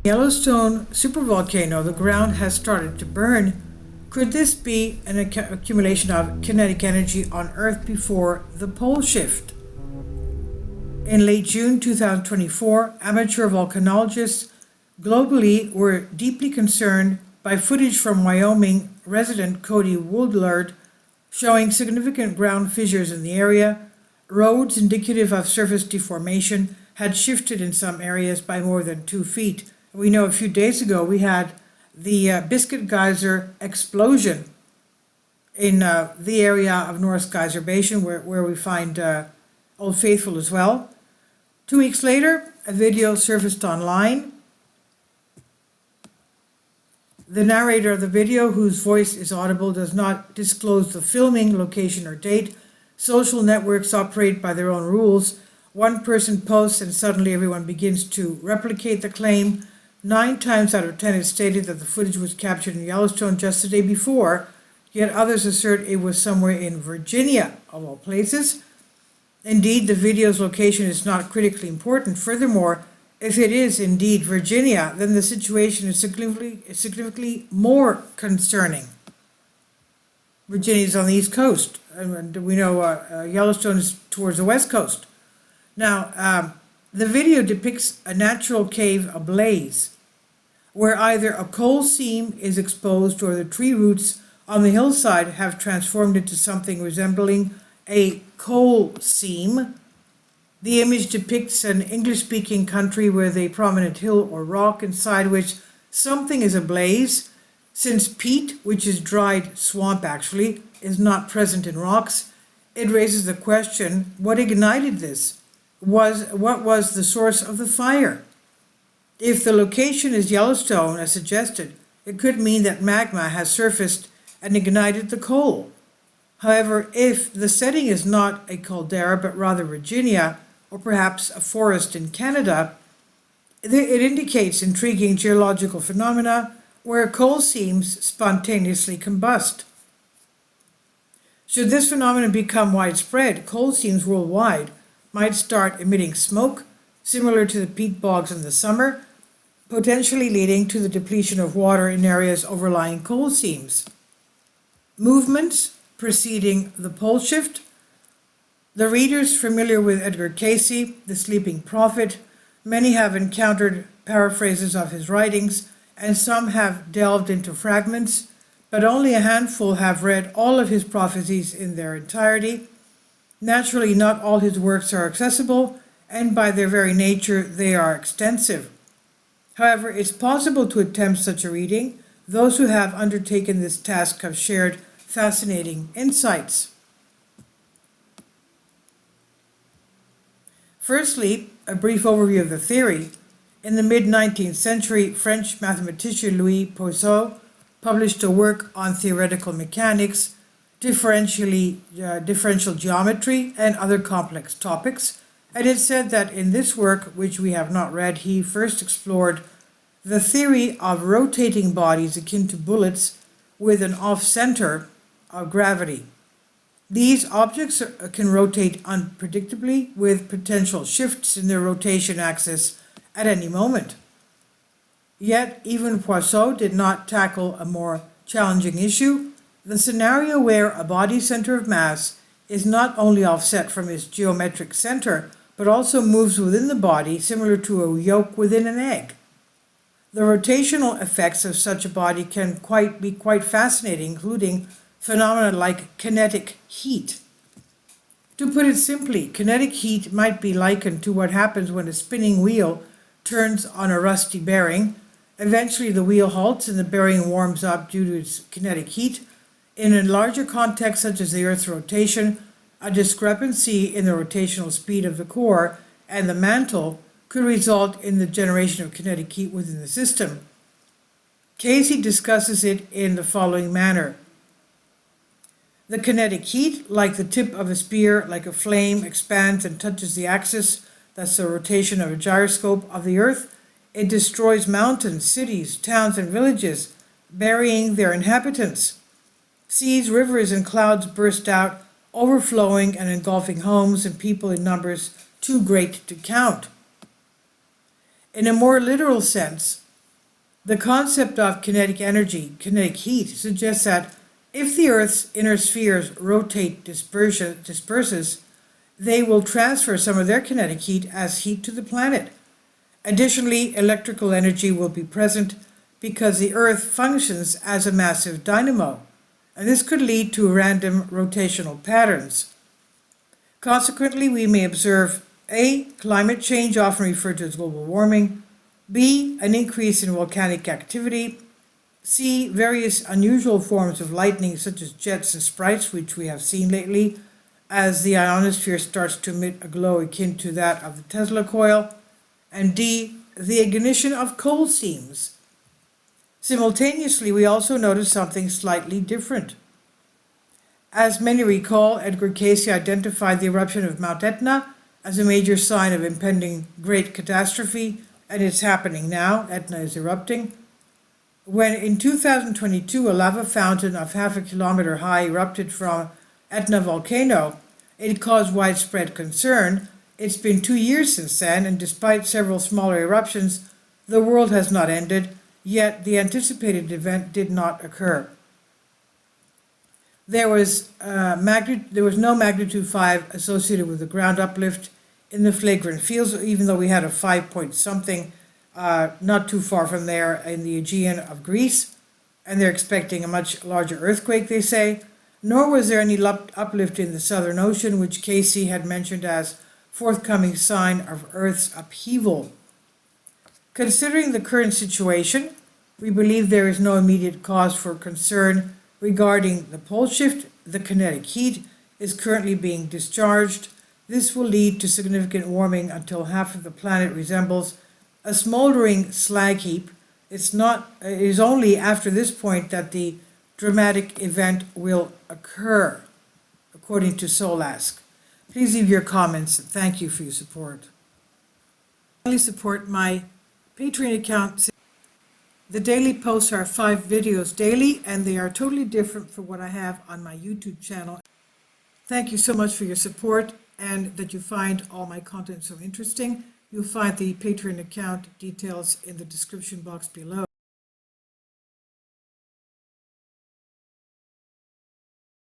Yellowstone supervolcano, the ground has started to burn. Could this be an accumulation of kinetic energy on Earth before the pole shift? In late June 2024, amateur volcanologists globally were deeply concerned by footage from Wyoming resident Cody Woodlard showing significant ground fissures in the area. Roads indicative of surface deformation had shifted in some areas by more than 2 feet. We know a few days ago we had the Biscuit Geyser explosion in the area of North Geyser Basin where we find Old Faithful as well. 2 weeks later, a video surfaced online. The narrator of the video, whose voice is audible, does not disclose the filming location or date. Social networks operate by their own rules. One person posts and suddenly everyone begins to replicate the claim. 9 times out of 10 it's stated that the footage was captured in Yellowstone just the day before, yet others assert it was somewhere in Virginia, of all places. Indeed, the video's location is not critically important. Furthermore, if it is indeed Virginia, then the situation is significantly more concerning. Virginia is on the East Coast, and we know Yellowstone is towards the West Coast. Now, the video depicts a natural cave ablaze, where either a coal seam is exposed or the tree roots on the hillside have transformed into something resembling a coal seam. The image depicts an English-speaking country with a prominent hill or rock inside which something is ablaze. Since peat, which is dried swamp actually, is not present in rocks, it raises the question, what ignited this? What was the source of the fire? If the location is Yellowstone, as suggested, it could mean that magma has surfaced and ignited the coal. However, if the setting is not a caldera, but rather Virginia, or perhaps a forest in Canada, it indicates intriguing geological phenomena where coal seams spontaneously combust. Should this phenomenon become widespread, coal seams worldwide might start emitting smoke, similar to the peat bogs in the summer, potentially leading to the depletion of water in areas overlying coal seams. Movements preceding the pole shift. The readers familiar with Edgar Cayce, the Sleeping Prophet, many have encountered paraphrases of his writings, and some have delved into fragments, but only a handful have read all of his prophecies in their entirety. Naturally, not all his works are accessible, and by their very nature, they are extensive. However, it's possible to attempt such a reading. Those who have undertaken this task have shared fascinating insights. Firstly, a brief overview of the theory. In the mid-19th century, French mathematician Louis Poisson published a work on theoretical mechanics, differential geometry, and other complex topics. And it said that in this work, which we have not read, he first explored the theory of rotating bodies akin to bullets with an off-center of gravity. These objects can rotate unpredictably with potential shifts in their rotation axis at any moment. Yet, even Poisson did not tackle a more challenging issue: the scenario where a body's center of mass is not only offset from its geometric center, but also moves within the body, similar to a yolk within an egg. The rotational effects of such a body can be quite fascinating, including phenomena like kinetic heat. To put it simply, kinetic heat might be likened to what happens when a spinning wheel turns on a rusty bearing. Eventually the wheel halts and the bearing warms up due to its kinetic heat. In a larger context, such as the Earth's rotation, a discrepancy in the rotational speed of the core and the mantle could result in the generation of kinetic heat within the system. Cayce discusses it in the following manner. The kinetic heat, like the tip of a spear, like a flame, expands and touches the axis, that's the rotation of a gyroscope of the Earth. It destroys mountains, cities, towns, and villages, burying their inhabitants. Seas, rivers, and clouds burst out, overflowing and engulfing homes and people in numbers too great to count. In a more literal sense, The concept of kinetic energy, kinetic heat, suggests that if the Earth's inner spheres rotate disperses, they will transfer some of their kinetic heat as heat to the planet. Additionally, electrical energy will be present because the Earth functions as a massive dynamo, and this could lead to random rotational patterns. Consequently, we may observe A. Climate change, often referred to as global warming, B. An increase in volcanic activity, C. Various unusual forms of lightning such as jets and sprites, which we have seen lately, as the ionosphere starts to emit a glow akin to that of the Tesla coil, and D. The ignition of coal seams. Simultaneously, we also notice something slightly different. As many recall, Edgar Cayce identified the eruption of Mount Etna as a major sign of impending great catastrophe, and it's happening now. Etna is erupting. When in 2022 a lava fountain of half a kilometer high erupted from Etna volcano, it caused widespread concern. It's been 2 years since then, and despite several smaller eruptions, the world has not ended, yet the anticipated event did not occur. There was no magnitude 5 associated with the ground uplift in the flagrant fields, even though we had a 5 point something not too far from there in the Aegean of Greece, and they're expecting a much larger earthquake, they say. Nor was there any uplift in the Southern Ocean, which Cayce had mentioned as forthcoming sign of Earth's upheaval. Considering the current situation, we believe there is no immediate cause for concern regarding the pole shift. The kinetic heat is currently being discharged. This will lead to significant warming until half of the planet resembles a smoldering slag heap. It is only after this point that the dramatic event will occur, according to Solask. Please leave your comments. Thank you for your support. Please support my Patreon account. The daily posts are 5 videos daily, and they are totally different from what I have on my YouTube channel. Thank you so much for your support and that you find all my content so interesting. You'll find the Patreon account details in the description box below.